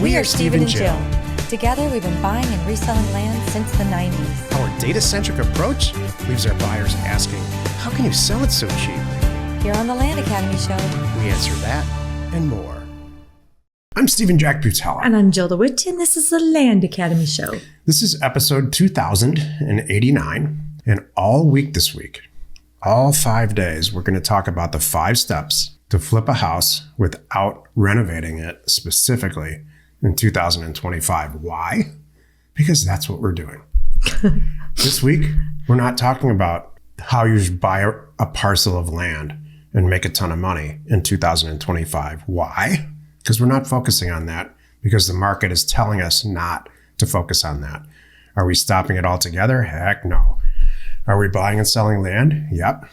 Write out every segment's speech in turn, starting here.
We are Steve and Jill. Together, we've been buying and reselling land since the 90s. Our data-centric approach leaves our buyers asking, how can you sell it so cheap? Here on the Land Academy Show, We answer that and more. I'm Stephen Jack Butala. And I'm Jill DeWit, and this is the Land Academy Show. This is episode 2089, and all week this week, all 5 days, we're going to talk about the 5 steps to flip a house without renovating it specifically in 2025. Why? Because that's what we're doing. This week, we're not talking about how you buy a parcel of land and make a ton of money in 2025. Why? Because we're not focusing on that because the market is telling us not to focus on that. Are we stopping it altogether? Heck no. Are we buying and selling land? Yep.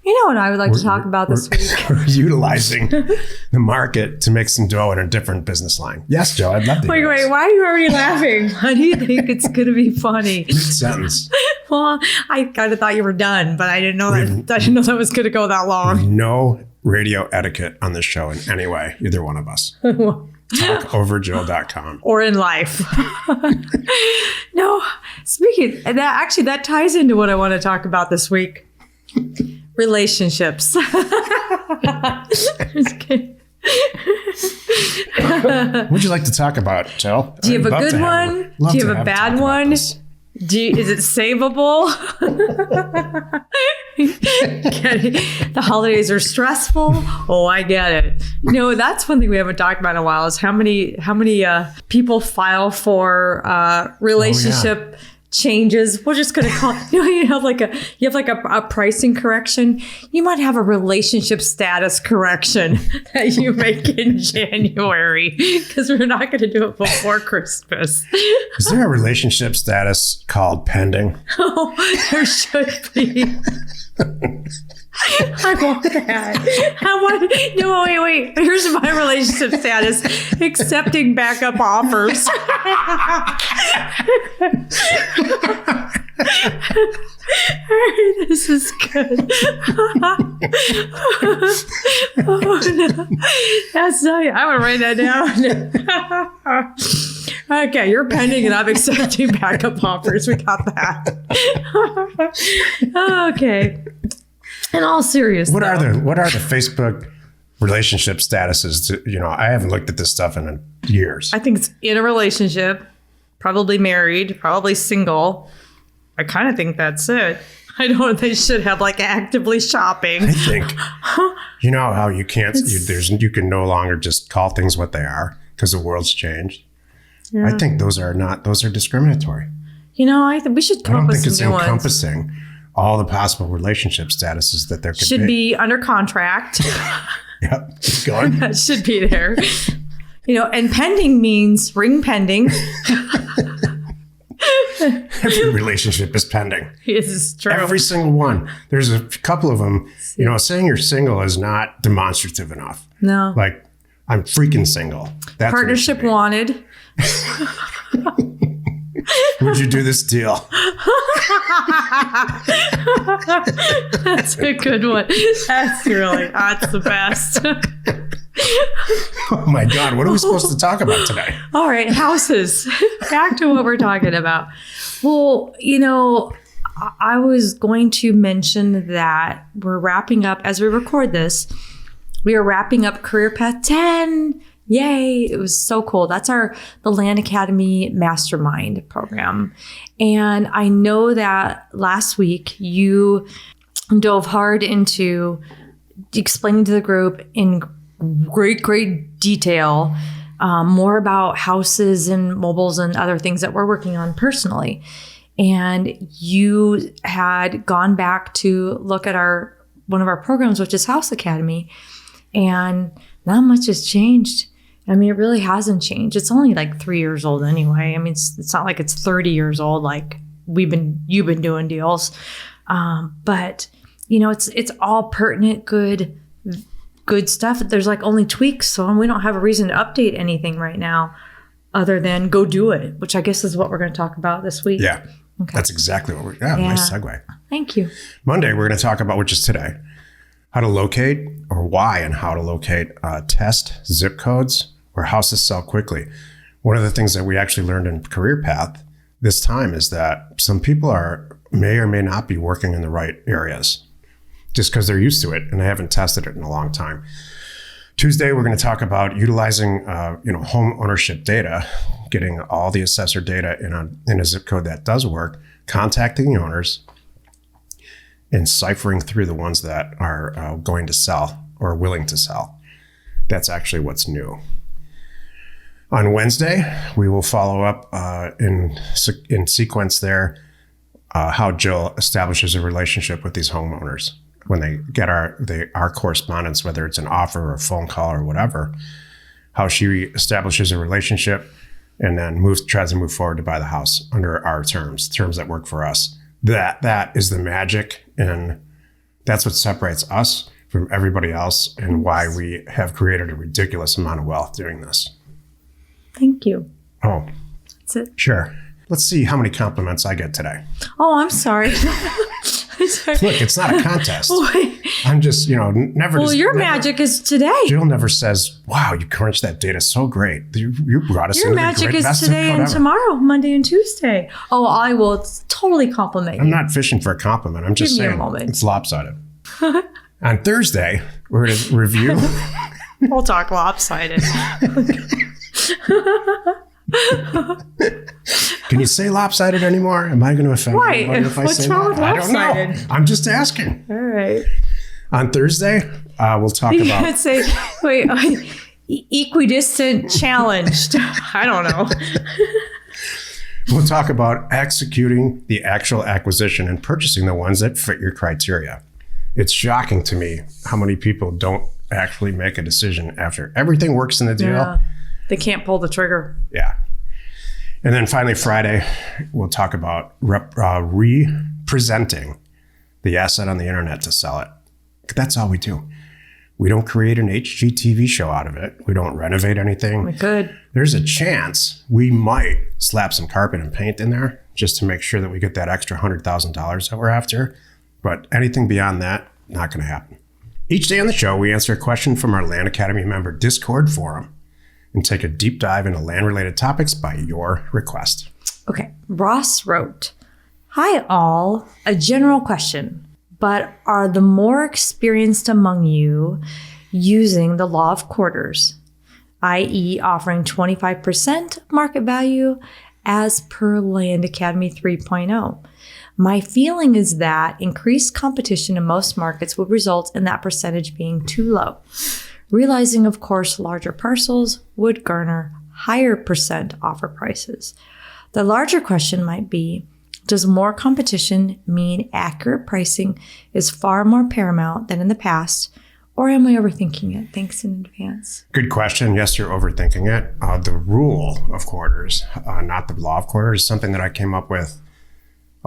You know what I would like to talk about this week? We're utilizing the market to make some dough in a different business line. Yes, Joe, I'd love to. Wait, why are you already laughing? Why do you think it's going to be funny? Mid-sentence. Well, I kind of thought you were done, but I didn't know that was going to go that long. No radio etiquette on this show in any way, either one of us. Talkoverjill.com. Or in life. No, speaking, that ties into what I want to talk about this week. Relationships. Just kidding. What'd you like to talk about, Jill? Do you have a good one? Do you have a bad one? Is it savable? The holidays are stressful. Oh, I get it. No, that's one thing we haven't talked about in a while is how many people file for relationship changes. We're just going to call it, you have like a pricing correction. You might have a relationship status correction that you make in January because we're not going to do it before Christmas. Is there a relationship status called pending? Oh, there should be. I want that. No, wait. Here's my relationship status. Accepting backup offers. This is good. Oh, no. That's nice. I'm going to write that down. Okay, you're pending and I'm accepting backup offers. We got that. Okay. In all seriousness, what are the Facebook relationship statuses? I haven't looked at this stuff in years. I think it's in a relationship, probably married, probably single. I kind of think that's it. I don't. They should have like actively shopping. I think. You know how you can't. You can no longer just call things what they are because the world's changed. Yeah. I think those are discriminatory. We should come up with some new ones. I don't think it's encompassing all the possible relationship statuses that there could be. Should be under contract. Yep, keep going. That should be there. And pending means ring pending. Every relationship is pending. This is true. Every single one. There's a couple of them. Saying you're single is not demonstrative enough. No. Like, I'm freaking single. That's partnership wanted. Would you do this deal? That's a good one. That's the best. Oh my God, what are we supposed to talk about today? All right, houses. Back to what we're talking about. Well, I was going to mention that we're wrapping up, as we record this, we are wrapping up Career Path 10. Yay. It was so cool. That's the Land Academy Mastermind program. And I know that last week you dove hard into explaining to the group in great detail more about houses and mobiles and other things that we're working on personally. And you had gone back to look at one of our programs, which is House Academy, and not much has changed. I mean, it really hasn't changed. It's only like 3 years old anyway. I mean, it's not like it's 30 years old like you've been doing deals. But it's all pertinent, good stuff. There's like only tweaks, so we don't have a reason to update anything right now other than go do it, which I guess is what we're going to talk about this week. Yeah, okay. That's exactly what nice segue. Thank you. Monday, we're going to talk about, which is today, how to locate or why and how to locate test zip codes where houses sell quickly. One of the things that we actually learned in Career Path this time is that some people may or may not be working in the right areas just because they're used to it and they haven't tested it in a long time. Tuesday, we're going to talk about utilizing home ownership data, getting all the assessor data in a zip code that does work, contacting the owners, and ciphering through the ones that are going to sell or willing to sell. That's actually what's new. On Wednesday, we will follow up in sequence there how Jill establishes a relationship with these homeowners when they get our correspondence, whether it's an offer or a phone call or whatever, how she establishes a relationship and then tries to move forward to buy the house under our terms that work for us. That is the magic, and that's what separates us from everybody else and why we have created a ridiculous amount of wealth doing this. Thank you. Oh, that's it. Sure. Let's see how many compliments I get today. Oh, I'm sorry. Look, it's not a contest. Wait. I'm just, never. Well, your magic is today. Jill never says, "Wow, you crunched that data so great. You brought us." Your into magic the great is today and tomorrow, Monday and Tuesday. Oh, I will totally compliment you. I'm not fishing for a compliment. I'm just Give me saying a moment. it's lopsided. On Thursday, we're going to review. We'll talk lopsided. Can you say lopsided anymore? Am I going to offend anybody if I What's say wrong that? with I don't lopsided? know. I'm just asking. All right. On Thursday, we'll talk You about. could say, equidistant challenged. I don't know. We'll talk about executing the actual acquisition and purchasing the ones that fit your criteria. It's shocking to me how many people don't actually make a decision after everything works in the deal. Yeah. They can't pull the trigger. Yeah. And then finally, Friday, we'll talk about representing the asset on the internet to sell it. That's all we do. We don't create an HGTV show out of it. We don't renovate anything. We could. There's a chance we might slap some carpet and paint in there just to make sure that we get that extra $100,000 that we're after. But anything beyond that, not going to happen. Each day on the show, we answer a question from our Land Academy member Discord forum and take a deep dive into land-related topics by your request. Okay. Ross wrote, "Hi all, a general question, but are the more experienced among you using the law of quarters, i.e. offering 25% market value as per Land Academy 3.0? My feeling is that increased competition in most markets would result in that percentage being too low. Realizing, of course, larger parcels would garner higher percent offer prices. The larger question might be, does more competition mean accurate pricing is far more paramount than in the past, or am I overthinking it? Thanks in advance." Good question. Yes, you're overthinking it. The rule of quarters, not the law of quarters, is something that I came up with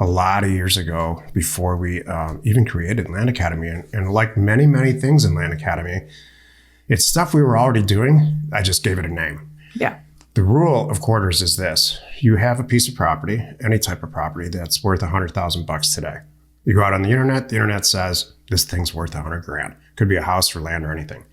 a lot of years ago before we even created Land Academy. And like many, many things in Land Academy, it's stuff we were already doing. I just gave it a name. Yeah. The rule of quarters is this. You have a piece of property, any type of property that's worth $100,000 today. You go out on the internet says this thing's worth $100,000. Could be a house or land or anything.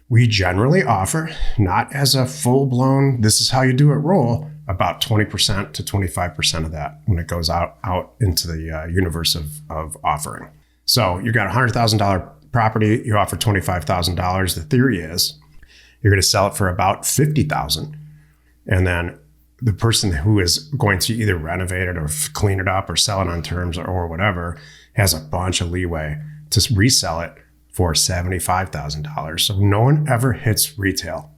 We generally offer, not as a full-blown, this is how you do it rule, about 20% to 25% of that when it goes out into the universe of offering. So you got a $100,000 property, you offer $25,000. The theory is you're going to sell it for about $50,000. And then the person who is going to either renovate it or clean it up or sell it on terms or whatever has a bunch of leeway to resell it for $75,000. So no one ever hits retail.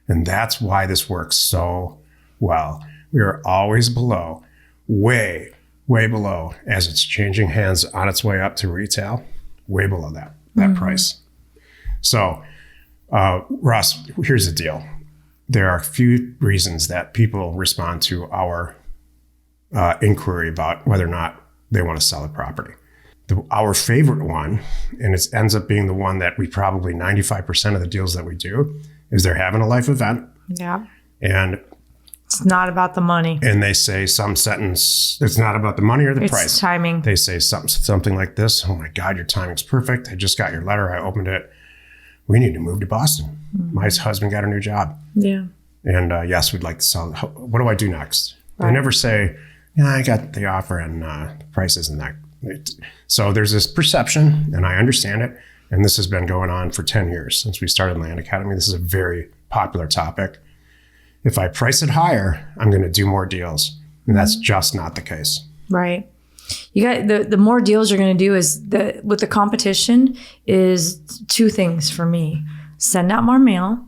And that's why this works so well. We are always below, way below, as it's changing hands on its way up to retail, way below that price. So, Ross, here's the deal. There are a few reasons that people respond to our inquiry about whether or not they want to sell a property. Our favorite one, and it ends up being the one that we probably 95% of the deals that we do, is they're having a life event. Yeah. And it's not about the money. And they say some sentence, it's not about the money or the price. It's timing. They say something like this: "Oh my God, your timing's perfect. I just got your letter. I opened it. We need to move to Boston. My husband got a new job." Yeah. And yes, we'd like to sell. What do I do next? Right. They never say, yeah, I got the offer and the price isn't that. So there's this perception, and I understand it. And this has been going on for 10 years since we started Land Academy. This is a very popular topic. If I price it higher, I'm going to do more deals. And that's just not the case. Right. You got the more deals you're going to do is with the competition is two things for me. Send out more mail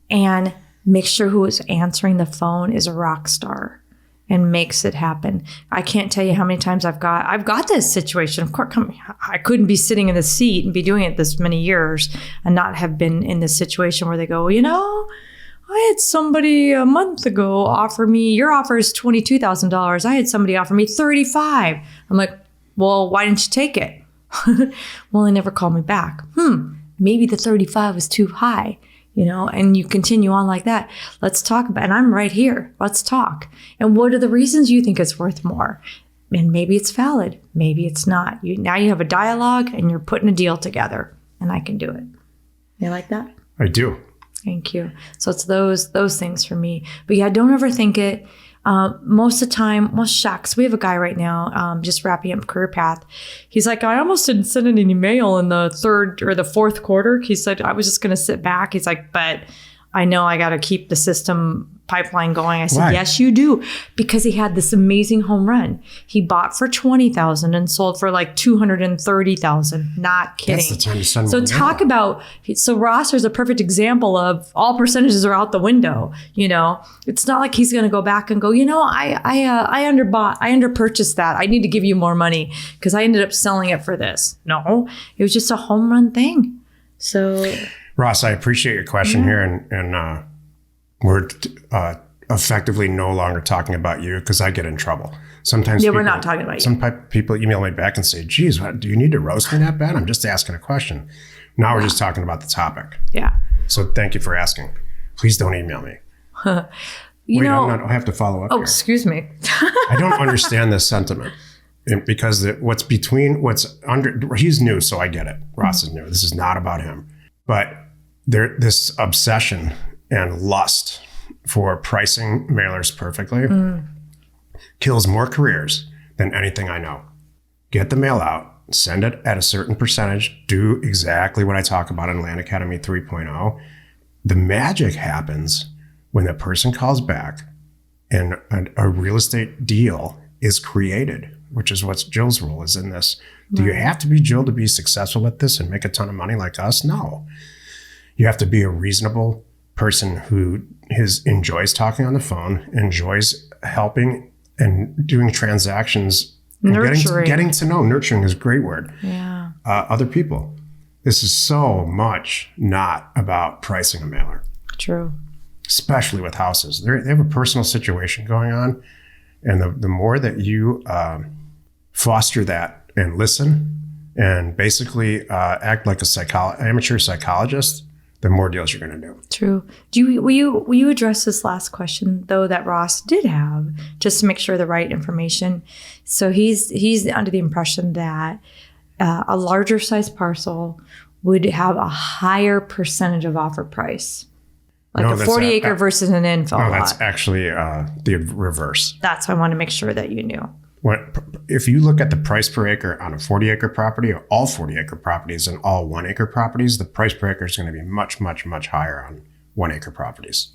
and make sure who is answering the phone is a rock star and makes it happen. I can't tell you how many times I've got this situation. Of course, I couldn't be sitting in the seat and be doing it this many years and not have been in this situation where they go, I had somebody a month ago offer me, your offer is $22,000. I had somebody offer me $35,000. I'm like, well, why didn't you take it? Well, they never called me back. Maybe the 35 was too high, and you continue on like that. Let's talk about, and I'm right here. Let's talk. And what are the reasons you think it's worth more? And maybe it's valid. Maybe it's not. Now you have a dialogue and you're putting a deal together, and I can do it. You like that? I do. Thank you. So it's those things for me. But yeah, don't overthink it. Most of the time, shucks, we have a guy right now just wrapping up career path. He's like, I almost didn't send an email in the third or the fourth quarter. He said, I was just going to sit back. He's like, but I know I got to keep the system pipeline going. I said, Why? Yes, you do. Because he had this amazing home run. He bought for $20,000 and sold for like $230,000. Not kidding. That's the time to send So one talk out. about, so Ross is a perfect example of all percentages are out the window. It's not like he's going to go back and go, I underbought, I underpurchased that. I need to give you more money because I ended up selling it for this. No, it was just a home run thing. So Ross, I appreciate your question here, and we're effectively no longer talking about you because I get in trouble. Sometimes we're not talking about you. Some people email me back and say, geez, do you need to roast me that bad? I'm just asking a question. Now we're just talking about the topic. Yeah. So thank you for asking. Please don't email me. I have to follow up Oh, here. excuse me. I don't understand this sentiment because what's under, he's new, so I get it. Ross is new. This is not about him. But this obsession and lust for pricing mailers perfectly kills more careers than anything I know. Get the mail out, send it at a certain percentage, do exactly what I talk about in Land Academy 3.0. The magic happens when the person calls back and a real estate deal is created, which is what Jill's role is in this. Do you have to be Jill to be successful at this and make a ton of money like us? No. You have to be a reasonable person who enjoys talking on the phone, enjoys helping and doing transactions, and getting to know. Nurturing is a great word. Yeah. Other people. This is so much not about pricing a mailer. True. Especially with houses. They have a personal situation going on. And the more that you foster that and listen and basically act like amateur psychologist, the more deals you're going to do. True. Will you address this last question though that Ross did have, just to make sure the right information? So he's under the impression that a larger size parcel would have a higher percentage of offer price, like a 40 acre versus an infill lot. No, that's actually the reverse. That's what I want to make sure that you knew. If you look at the price per acre on a 40 acre property or all 40 acre properties and all 1 acre properties, the price per acre is going to be much, much, much higher on 1 acre properties.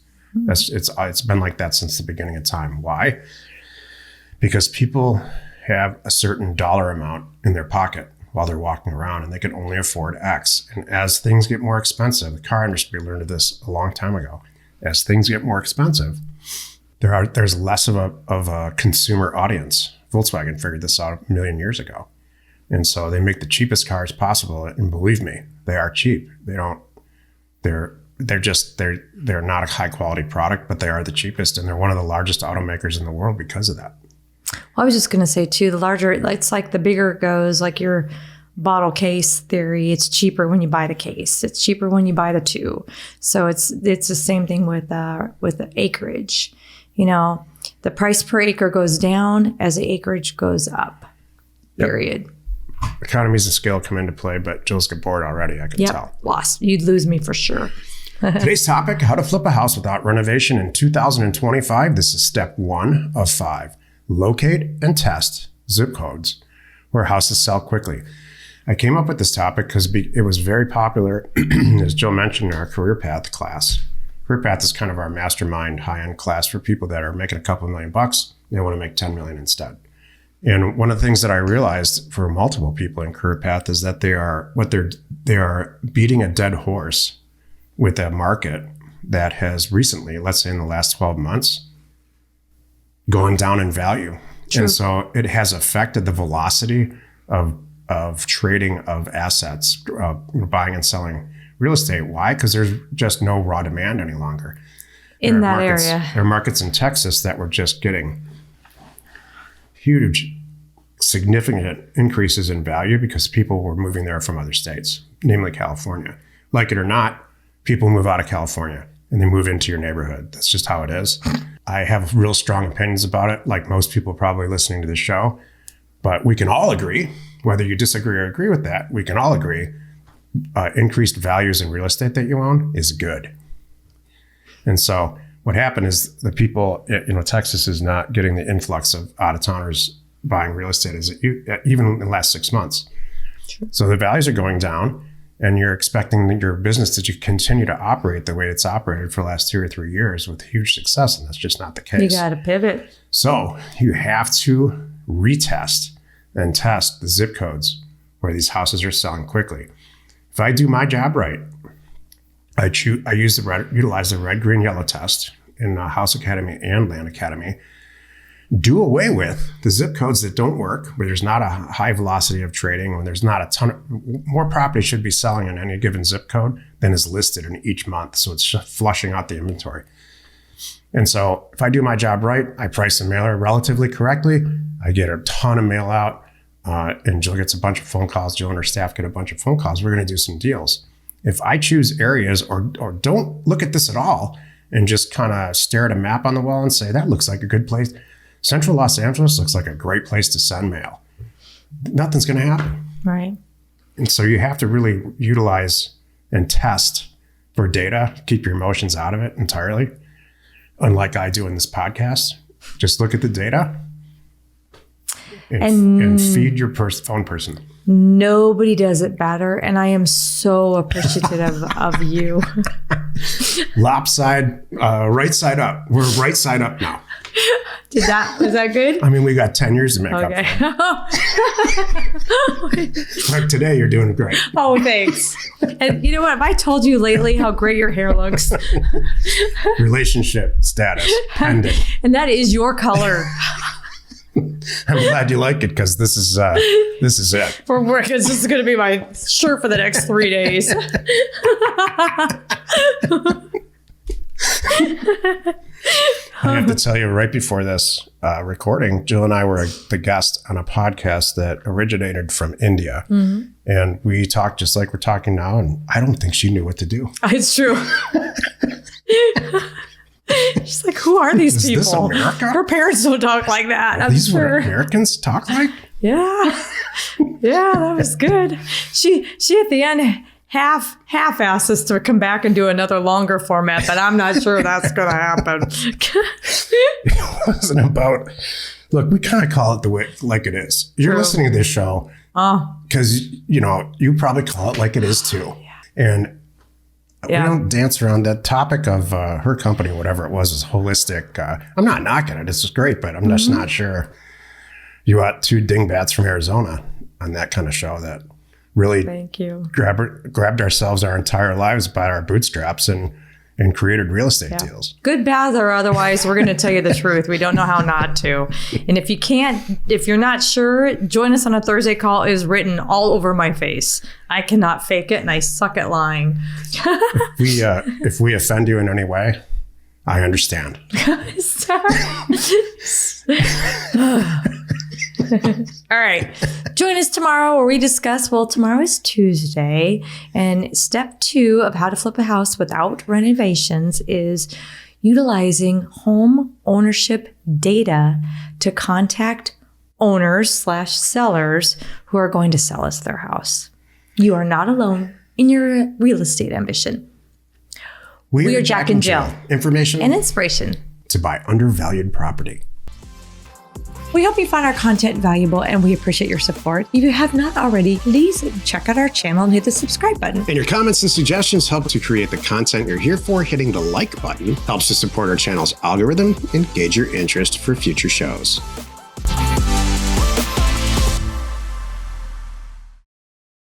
It's been like that since the beginning of time. Why? Because people have a certain dollar amount in their pocket while they're walking around and they can only afford X. And as things get more expensive, the car industry learned this a long time ago. As things get more expensive, there's less of a consumer audience. Volkswagen figured this out a million years ago. And so they make the cheapest cars possible. And believe me, they are cheap. They're not a high quality product, but they are the cheapest. And they're one of the largest automakers in the world because of that. Well, I was just going to say too, the larger, it's like the bigger it goes, like your bottle case theory, it's cheaper when you buy the case. It's cheaper when you buy the two. So it's the same thing with the acreage. The price per acre goes down as the acreage goes up, period. Yep. Economies of scale come into play, but Jill's get bored already, I can tell. Lost. You'd lose me for sure. Today's topic, how to flip a house without renovation in 2025. This is step 1 of 5. Locate and test zip codes where houses sell quickly. I came up with this topic because it was very popular, as Jill mentioned, in our career path class. Career path is kind of our mastermind high-end class for people that are making a couple $1 million bucks. They want to make 10 million instead. And one of the things that I realized for multiple people in career path is that they are beating a dead horse with a market that has recently, let's say in the last 12 months, gone down in value. True. And so it has affected the velocity of trading of assets, buying and selling real estate. Why? Because there's just no raw demand any longer. In that area. There are markets in Texas that were just getting huge, significant increases in value because people were moving there from other states, namely California. Like it or not, people move out of California and they move into your neighborhood. That's just how it is. I have real strong opinions about it, like most people probably listening to the show. But we can all agree, whether you disagree or agree with that, we can all agree increased values in real estate that you own is good. And so what happened is the people, Texas is not getting the influx of out-of-towners buying real estate even in the last 6 months. Sure. So the values are going down and you're expecting your business to continue to operate the way it's operated for the last 2 or 3 years with huge success. And that's just not the case. You got to pivot. So you have to retest and test the zip codes where these houses are selling quickly. If I do my job right, I utilize the red, green, yellow test in House Academy and Land Academy. Do away with the zip codes that don't work, where there's not a high velocity of trading, when there's not a ton of, more property should be selling in any given zip code than is listed in each month. So it's just flushing out the inventory. And so if I do my job right, I price the mailer relatively correctly, I get a ton of mail out, and Jill gets a bunch of phone calls. Jill and her staff get a bunch of phone calls. We're going to do some deals. If I choose areas or don't look at this at all and just kind of stare at a map on the wall and say, that looks like a good place. Central Los Angeles looks like a great place to send mail. Nothing's going to happen. Right. And so you have to really utilize and test for data, keep your emotions out of it entirely. Unlike I do in this podcast, just look at the data and feed your phone person. Nobody does it better. And I am so appreciative of you. Lopside, right side up. We're right side up now. Was that good? I mean, we got 10 years to make up for it. Like today, you're doing great. Oh, thanks. And you know what? Have I told you lately how great your hair looks? Relationship status pending. And that is your color. I'm glad you like it because this is it. For work, this is going to be my shirt for the next 3 days. I have to tell you, right before this recording, Jill and I were the guest on a podcast that originated from India. Mm-hmm. And we talked just like we're talking now. And I don't think she knew what to do. It's true. She's like, who are these people? Is this America? Her parents don't talk like that. I'm these sure. What Americans talk like? Yeah. Yeah, that was good. She at the end half-asked us to come back and do another longer format, but I'm not sure that's going to happen. It wasn't about, look, we kind of call it the way like it is. You're listening to this show because, you probably call it like it is too. Yeah. And we don't dance around that topic of her company, whatever it was holistic. I'm not knocking it. It's just great, but I'm just not sure you got 2 dingbats from Arizona on that kind of show that really grabbed ourselves our entire lives by our bootstraps and created real estate deals. Good, bad, or otherwise, we're going to tell you the truth. We don't know how not to. And if you're not sure, join us on a Thursday call is written all over my face. I cannot fake it and I suck at lying. If we offend you in any way, I understand. All right. Join us tomorrow where we discuss, tomorrow is Tuesday, and step 2 of how to flip a house without renovations is utilizing home ownership data to contact owners/sellers who are going to sell us their house. You are not alone in your real estate ambition. We are Jack and Jill. Information And inspiration to buy undervalued property. We hope you find our content valuable and we appreciate your support. If you have not already, please check out our channel and hit the subscribe button. And your comments and suggestions help to create the content you're here for. Hitting the like button helps to support our channel's algorithm and gauge your interest for future shows.